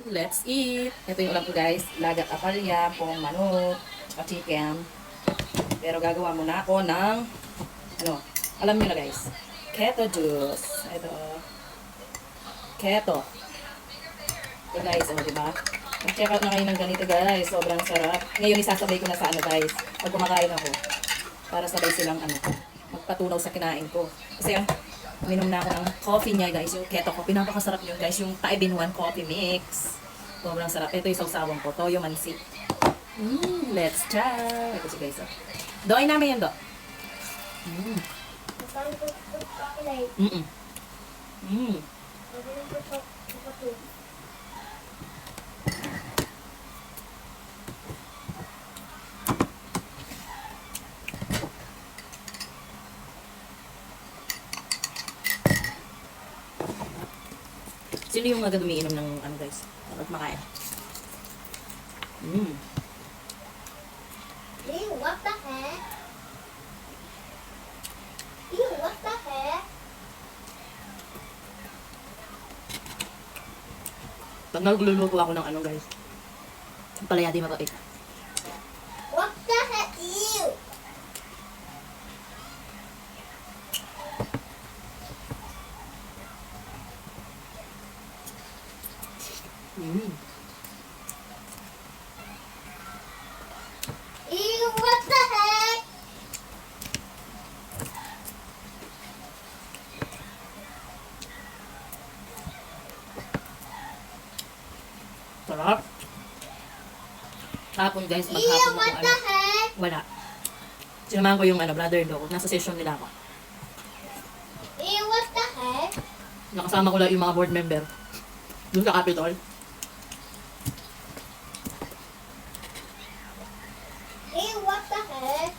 Let's eat! Ito yung ulam ko guys. Lagat apalya, pong manok, at chicken. Pero gagawa muna ako ng, alam nyo na guys. Keto juice. Ito. Keto. Ito guys, diba? Mag-check out na kayo ng ganito guys. Sobrang sarap. Ngayon isasabay ko na sa guys. Pag kumakain ako. Para sabay silang magpatunaw sa kinain ko. Kasi minom na ako ng coffee niya guys. Yung keto coffee. Napakasarap yun guys. Yung 5-in-1 coffee mix. Sobrang sarap. Ito yung sausawang ko. Toyo mansi. Let's try. Ito si guys. Doy namin yan do. Sino yung agad umiinom ng guys? At makain. Ew, what the heck? Ew, what the heck? Pag nagluluto ako ng guys. Palaya di mapapit. What the heck? Ew! Ew, what the heck? Sarap. Hapon guys, Ew, maghapon what ako the heck? wala. Sinamahan ko yung brother-in-law ko. Nasa session nila ako. Ew, what the heck? Nakasama ko lang yung mga board member. Doon sa Capitol. Ew, what the heck?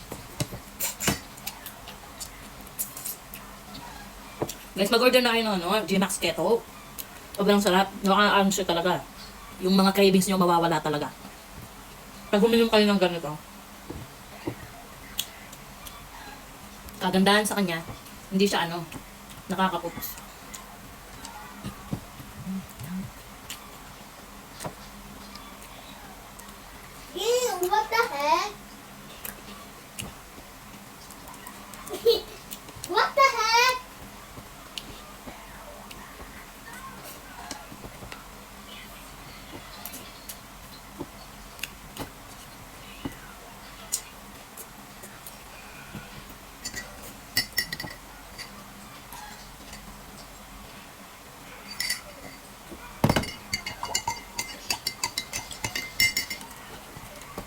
Guys, mag-order na kayo ng G-Max Keto. Sobrang sarap. Nakaka-ano siya talaga. Yung mga cravings nyo mawawala talaga. Pag uminom kayo ng ganito, kagandahan sa kanya, hindi siya nakakapupos. Ew, what the heck? What the heck?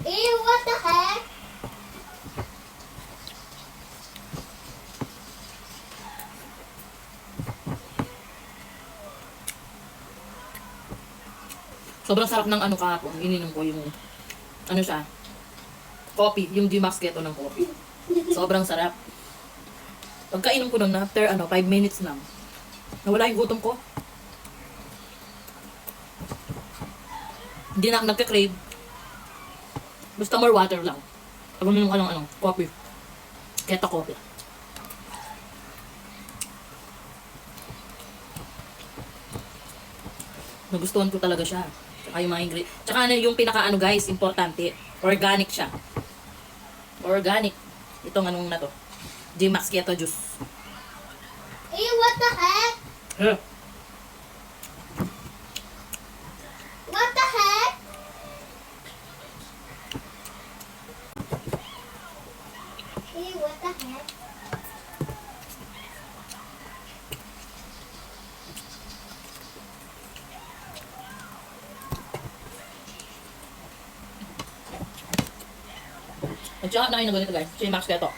Ew, what the heck? Sobrang sarap ng kahapon. Ininom ko yung, siya, coffee. Yung G-Max Keto ng coffee. Sobrang sarap. Pagkainom ko nun, after 5 minutes lang, nawala yung gutom ko. Hindi na ako nagka-crave. Basta more water lang. Pag uminom ka ng coffee. Keto coffee. Nagustuhan ko talaga siya. Tsaka yung mga ingredients. Tsaka yung pinaka guys, importante. Organic siya. Organic. Itong na to. G-Max Keto Juice. Ew, what the heck? Huh? What the heck? Ew, what the heck? At saka na kayo ng ganito guys. G-Max Keto.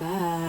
Bye.